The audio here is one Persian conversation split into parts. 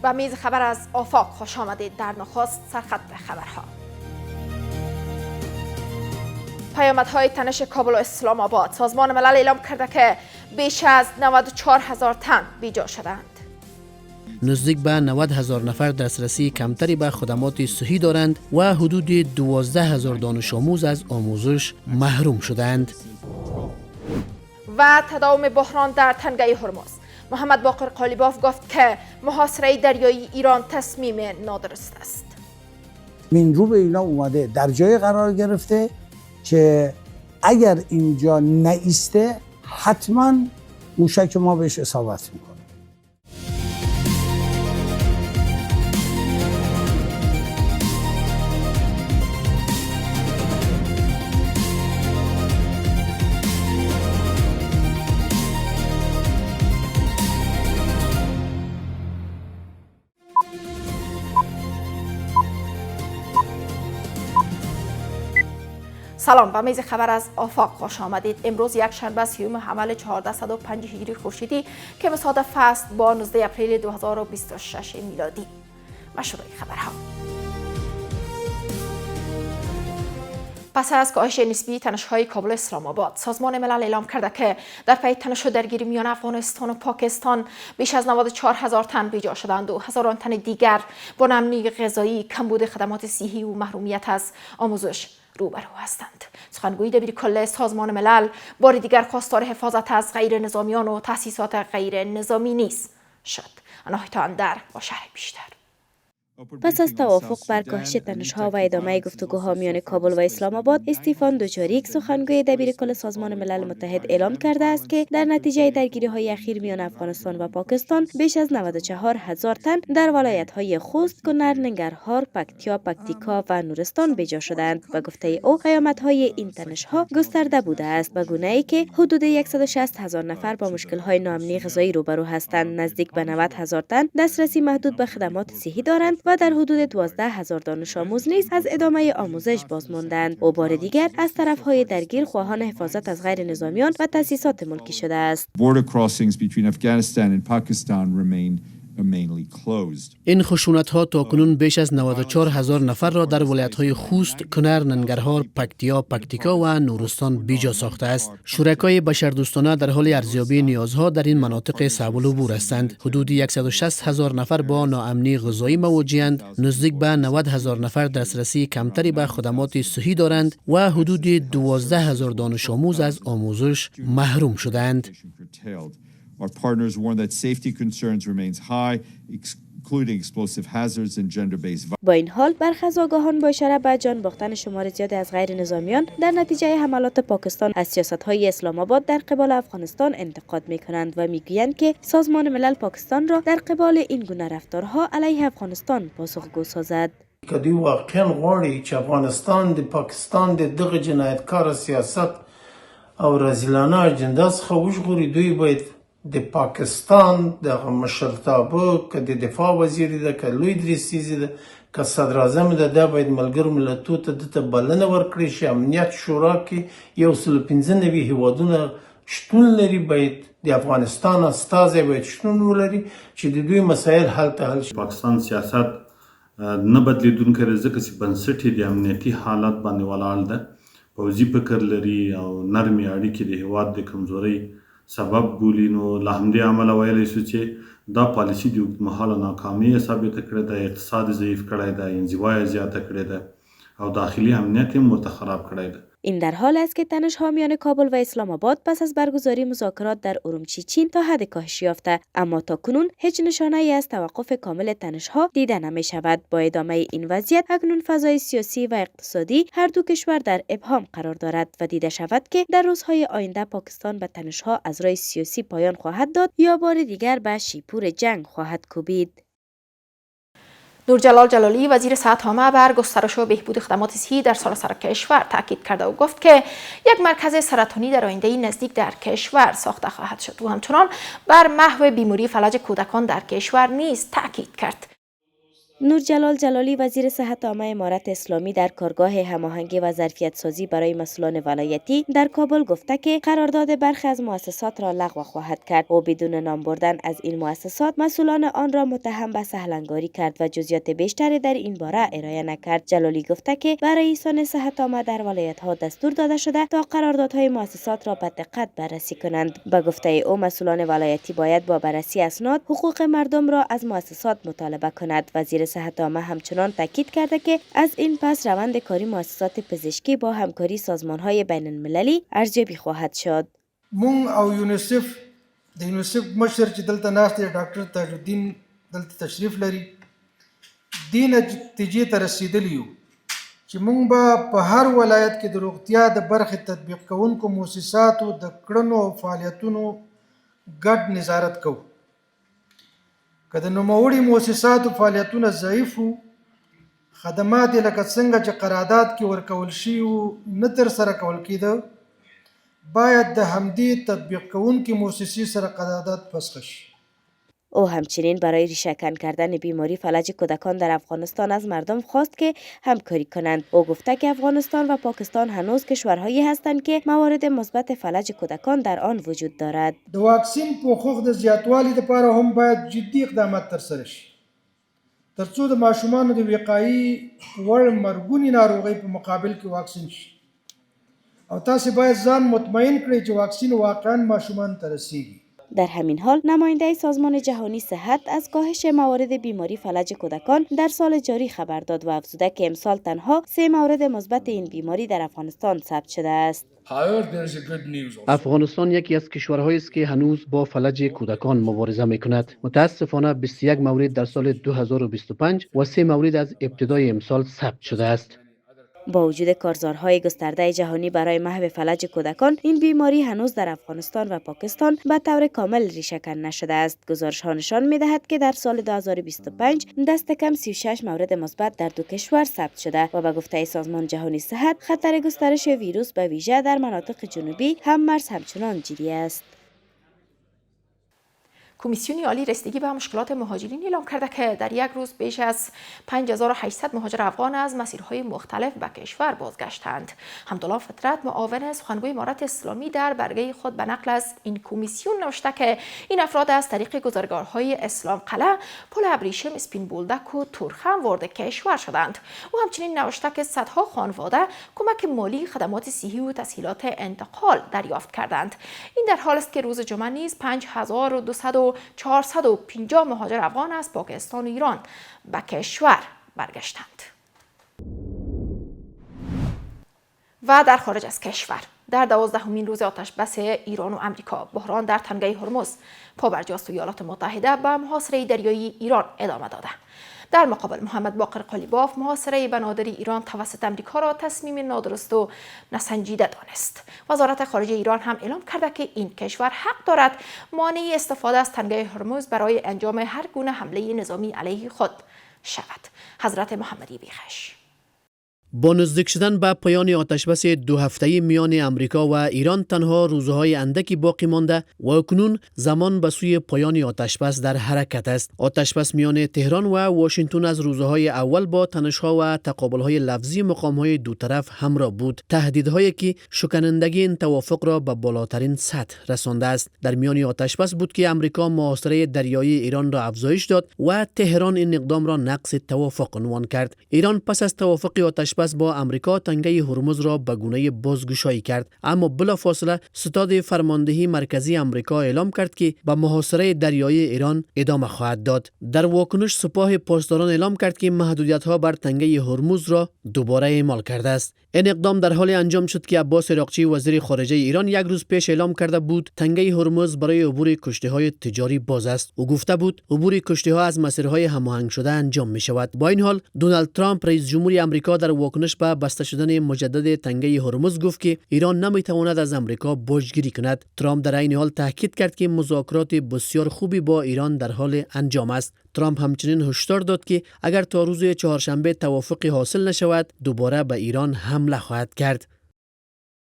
به میز خبر از آفاق خوش آمدید. در نخست سرخط خبرها. پیامدهای تنش کابل و اسلام آباد. سازمان ملل اعلام کرده که بیش از 94,000 تن بیجا شدند. نزدیک به 90,000 نفر دسترسی کمتری به خدمات صحی دارند و حدود 12,000 دانش آموز از آموزش محروم شدند. و تداوم بحران در تنگه هرمز. محمد باقر قالیباف گفت که محاصره دریایی ایران تصمیم نادرست است. من رو به اینا اومده در جای قرار گرفته که اگر اینجا نایسته حتما موشک ما بهش اصابت میکنه. سلام، به میز خبر از آفاق خوش آمدید. امروز یک شنبه 30 حمل 1405 هجری خورشیدی که مصادف است با 19 اپریل 2026 میلادی. مشروع خبرها. پس از کاهش نسبی تنش‌های کابل و اسلام آباد، سازمان ملل اعلام کرده که در پی تنش و درگیری میان افغانستان و پاکستان بیش از 94,000 تن بیجا شدند و هزاران تن دیگر با ناامنی غذایی، کمبود خدمات صحی و محرومیت از آموزش روبرو هستند. سخنگوی دبیر کل سازمان ملل بار دیگر خواستار حفاظت از غیر نظامیان و تأسیسات غیر نظامی نیز شد. اناهیتا اندر با شرح بیشتر. پس از توافق بر کاهش تنش‌ها و ادامه گفتگوها میان کابل و اسلام آباد، استیفان دوچاریک سخنگوی دبیر کل سازمان ملل متحد اعلام کرده است که در نتیجه درگیری‌های اخیر میان افغانستان و پاکستان بیش از 94,000 تن در ولایت‌های خوست، کنر، ننگرهار، پکتیا، پکتیکا و نورستان بیجا شدند و گفته او پیامدهای این تنش‌ها گسترده بوده است به گونه‌ای که حدود 160,000 نفر با مشکل‌های ناامنی غذایی روبرو هستند، نزدیک به 90,000 تن دسترسی محدود به خدمات صحی دارند و در حدود 12,000 دانش آموز نیز از ادامه آموزش باز ماندند. او بار دیگر از طرفهای درگیر خواهان حفاظت از غیر نظامیان و تأسیسات ملکی شده است. این خشونت‌ها تاکنون بیش از 94,000 نفر را در ولایت‌های خوست، کنر، ننگرهار، پکتیا، پکتیکا و نورستان بیجا ساخته است. شرکای بشردوستانه در حال ارزیابی نیازها در این مناطق صعب العبور هستند. حدود 160,000 نفر با ناامنی غذایی مواجه‌اند، نزدیک به 90,000 نفر دسترسی کمتری به خدمات صحی دارند و حدود 12,000 دانش آموز از آموزش محروم شدند. Our partners warn that safety concerns remains high, including explosive hazards and gender-based violence. با این حال برخی از آگاهان با اشاره به جان باختن شمار زیادی از غیر نظامیان در نتیجه حملات پاکستان از سیاست‌های اسلام آباد در قبال افغانستان انتقاد می‌کنند و می‌گویند که سازمان ملل پاکستان را در قبال این گونه رفتارها علیه افغانستان پاسخگو سازد. که دوی واقعا غواړي چې افغانستان د پاکستان د دغه جنایتکار سیاست او رذیلانه اجندا څخه وژغوري. دوی باید د پاکستان د مشرتابه که د دفاع وزیر ده، که لوی دریسیزی ده، که صدر اعظم ده، دا باید ملګرو ملتونو ته دته بلنه ورکړي چې امنیت شورا کې 195 هیوادونه شتون لري، باید د افغانستان استازی باید شتون ولري چې د دوی مسایل حل شي. پاکستان سیاست نه بدلیدونکی دی ځکه چې بنسټ یې د امنیتي حالت باندې ولاړ ده. پوځي فکر لري او نرمې اړیکې د هیواد د کمزورۍ سبب بولي. نو له همدې امله ویلی شو چې دا پالیسي د اوږدمهاله ناکامي ثابته کړې ده، اقتصاد ضعیف کړی ده، انزوا زیاته کړې ده او داخلي امنیت هم ورته خراب کړی ده. این در حال است که تنش‌ها میان کابل و اسلام آباد پس از برگزاری مذاکرات در ارومچی چین تا حد کاهش یافته، اما تاکنون هیچ نشانه‌ای از توقف کامل تنش‌ها دیده نمی‌شود. با ادامه این وضعیت اکنون فضای سیاسی و اقتصادی هر دو کشور در ابهام قرار دارد و دیده شود که در روزهای آینده پاکستان به تنش‌ها از راه سیاسی پایان خواهد داد یا بار دیگر به شیپور جنگ خواهد کوبید. نورجلال جلالی وزیر صحت عامه بر گسترش و بهبود خدمات صحی در سراسر کشور تاکید کرده و گفت که یک مرکز سرطانی در آینده نزدیک در کشور ساخته خواهد شد و همچنان بر محو بیماری فلج کودکان در کشور نیز تاکید کرد. نور جلال جلالی وزیر صحت عامه امارت اسلامی در کارگاه هماهنگی و ظرفیت سازی برای مسئولان ولایتی در کابل گفته که قرارداد برخی از مؤسسات را لغو خواهد کرد و بدون نام بردن از این مؤسسات مسئولان آن را متهم به سهلنگاری کرد و جزئیات بیشتری در این باره ارائه نکرد. جلالی گفته که برای رئیسان صحت عامه در ولایت ها دستور داده شده تا قراردادهای مؤسسات را به دقت بررسی کنند. به گفته او مسئولان ولایتی باید با بررسی اسناد حقوق مردم را از مؤسسات مطالبه کند. وزیر صحت عامه همچنان تاکید کرده که از این پس روند کاری مؤسسات پزشکی با همکاری سازمان‌های بین المللی ارزیابی خواهد شد. مونږ او یونیسف د یونیسف مشر چې دلته ناست دی ډاکټر تاج الدین دلته تشریف لري دې نتیجې ته رسیدلی یو چې مونږ به په هر ولایت کې د روغتیا د برخې تطبیق کوونکو مؤسساتو د کړنو او فعالیتونو ګډ نظارت کوو. که د نوموړي مؤسساتو فعالیتونه ضعیف وو، خدمات یې لکه څنګه چې قرارداد کې ورکول شوي وو نه ترسره کول کېده، باید د همدې تطبیق کوونکې مؤسسې سره قرارداد فسخ شي. او همچنین برای ریشه‌کن کردن بیماری فلج کودکان در افغانستان از مردم خواست که همکاری کنند. او گفته که افغانستان و پاکستان هنوز کشورهایی هستند که موارد مثبت فلج کودکان در آن وجود دارد. د واکسین پوښښ د زیاتوالي لپاره هم باید جدي اقدامات ترسره شي ترڅو د ماشومانو د وقایي وړ مرګونې ناروغۍ په مقابل کې واکسین شي. او تاسې باید ځان مطمئن کړئ چې واکسین واقعا ماشومان ته رسیږي. در همین حال نماینده سازمان جهانی صحت از کاهش موارد بیماری فلج کودکان در سال جاری خبر داد و افزوده که امسال تنها 3 مورد مثبت این بیماری در افغانستان ثبت شده است. افغانستان یکی از کشورهایی است که هنوز با فلج کودکان مبارزه می‌کند. متاسفانه 21 مورد در سال 2025 و 3 مورد از ابتدای امسال ثبت شده است. با وجود کارزارهای گسترده جهانی برای محو فلج کودکان، این بیماری هنوز در افغانستان و پاکستان به طور کامل ریشه‌کن نشده است. گزارش‌ها نشان می‌دهد که در سال 2025 دست کم 36 مورد مثبت در 2 کشور ثبت شده و به گفته سازمان جهانی صحت خطر گسترش ویروس به ویژه در مناطق جنوبی هم مرز همچنان جدی است. کمیسیون عالی رسیدگی به مشکلات مهاجرین اعلام کرده که در یک روز بیش از 5800 مهاجر افغان از مسیرهای مختلف به کشور بازگشتند. حمدالله فطرت معاون سخنگوی امارت اسلامی در برگه خود به نقل از این کمیسیون نوشته که این افراد از طریق گذرگاه‌های اسلام قلعه، پل ابریشم، اسپین بولدک و تورخم وارد کشور شدند. او همچنین نوشته که صدها خانواده کمک مالی، خدمات صحی و تسهیلات انتقال دریافت کردند. این در حالی است که روز جمعه نیز 5450 مهاجر افغان از پاکستان و ایران به کشور برگشتند. و در خارج از کشور در 12مین روز آتش بس ایران و امریکا، بحران در تنگه هرمز پابرجاست و ایالات متحده به محاصره دریایی ایران ادامه داده. در مقابل محمد باقر قالیباف محاصره بنادر ایران توسط امریکا را تصمیم نادرست و نسنجیده دانست. وزارت خارجه ایران هم اعلام کرده که این کشور حق دارد مانع استفاده از تنگه هرمز برای انجام هر گونه حمله نظامی علیه خود شود. حضرت محمدی بیخش. با نزدیک شدن به پایان آتشبس 2 هفته‌ای میان امریکا و ایران تنها روزهای اندکی باقی مانده و اکنون زمان به سوی پایان آتشبس در حرکت است. آتشبس میان تهران و واشنگتن از روزهای اول با تنش‌ها و تقابل‌های لفظی مقام‌های دو طرف همراه بود. تهدیدهایی که شکنندگی این توافق را به بالاترین سطح رسانده است. در میان آتشبس بود که امریکا محاصره دریایی ایران را افزایش داد و تهران این اقدام را نقض توافق عنوان کرد. ایران پس از توافق آتشبس با امریکا تنگه هرمز را به گونه بازگشایی کرد، اما بلافاصله ستاد فرماندهی مرکزی امریکا اعلام کرد که به محاصره دریایی ایران ادامه خواهد داد. در واکنش سپاه پاسداران اعلام کرد که محدودیت‌ها بر تنگه هرمز را دوباره اعمال کرده است. این اقدام در حال انجام شد که عباس عراقچی وزیر خارجه ایران یک روز پیش اعلام کرده بود تنگه هرمز برای عبور کشتی‌های تجاری باز است. او گفته بود عبور کشتی‌ها از مسیرهای هماهنگ شده انجام می شود. با این حال دونالد ترامپ رئیس جمهوری آمریکا در واکنش به بسته شدن مجدد تنگه هرمز گفت که ایران نمیتواند از امریکا باجگیری کند. ترامپ در این حال تاکید کرد که مذاکرات بسیار خوبی با ایران در حال انجام است. ترامپ همچنین هشدار داد که اگر تا روز چهارشنبه توافقی حاصل نشود دوباره به ایران حمله خواهد کرد.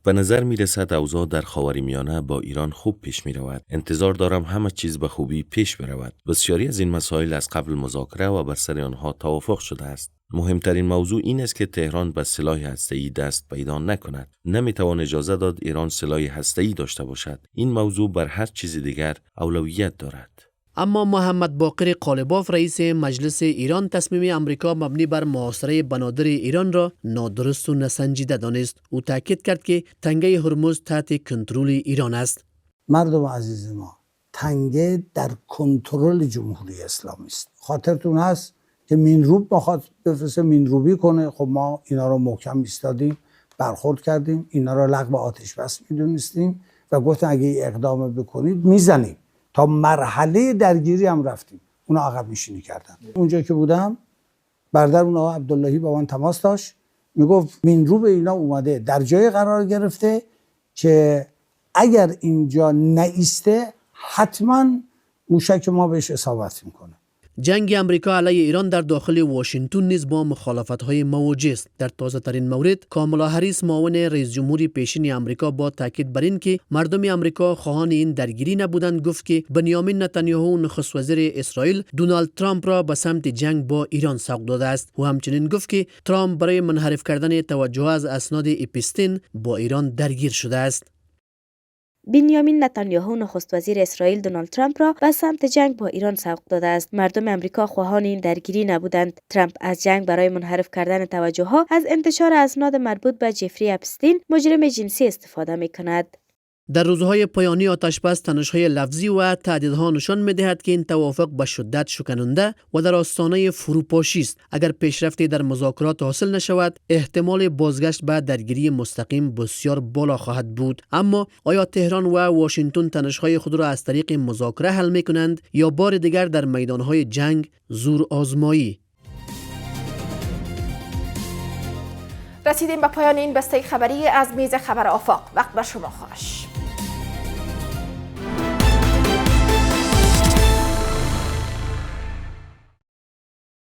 به نظر می رسد اوضاع در خاورمیانه با ایران خوب پیش می رود. انتظار دارم همه چیز به خوبی پیش برود. بسیاری از این مسائل از قبل مذاکره و بر سر آنها توافق شده است. مهمترین موضوع این است که تهران به سلاح هسته‌ای دست پیدا نکند. نمیتوان اجازه داد ایران سلاح هسته‌ای داشته باشد. این موضوع بر هر چیز دیگر اولویت دارد. اما محمد باقر قالباف رئیس مجلس ایران تصمیم امریکا مبنی بر محاصره بنادر ایران را نادرست و نسنجیده دانست. او تاکید کرد که تنگه هرمز تحت کنترل ایران است. مردم عزیز ما، تنگه در کنترل جمهوری اسلامی است. خاطرتون هست که مینروب بخواد بفرسته مینروبی کنه، خب ما اینا رو محکم ایستادیم، برخورد کردیم، اینا رو لغو آتش بس میدونستیم و گفتن اگه اقدام بکنید میزنیم. تا مرحله درگیری هم رفتیم، اونا عقب نشینی کردن. اونجا که بودم برادر اون آقا عبداللهی با من تماس داشت، میگفت مینروب اینا اومده در جای قرار گرفته که اگر اینجا نایسته حتما موشک ما بهش اصابت میکنه. جنگ امریکا علیه ایران در داخل واشنگتن نیز با مخالفت‌های مواجه است. در تازه‌ترین مورد کامالا هریس معاون رئیس جمهور پیشین امریکا با تاکید بر این که مردم امریکا خواهان این درگیری نبودند گفت که بنیامین نتانیاهو نخست وزیر اسرائیل دونالد ترامپ را به سمت جنگ با ایران سوق داده است. او همچنین گفت که ترامپ برای منحرف کردن توجه از اسناد اپستین با ایران درگیر شده است. بنیامین نتانیاهو نخست وزیر اسرائیل دونالد ترامپ را به سمت جنگ با ایران سوق داده است. مردم امریکا خواهان این درگیری نبودند. ترامپ از جنگ برای منحرف کردن توجه ها از انتشار اسناد مربوط به جفری اپستین مجرم جنسی استفاده می کند. در روزهای پایانی آتشبس تنش‌های لفظی و تهدیدها نشان می‌دهد که این توافق به شدت شکننده و در آستانه فروپاشی است. اگر پیشرفتی در مذاکرات حاصل نشود، احتمال بازگشت به درگیری مستقیم بسیار بالا خواهد بود. اما آیا تهران و واشنگتن تنش‌های خود را از طریق مذاکره حل می‌کنند یا بار دیگر در میدان‌های جنگ زور آزمایی؟ رسیدیم به پایان این بسته خبری از میز خبر آفاق. وقت بر شما خوش.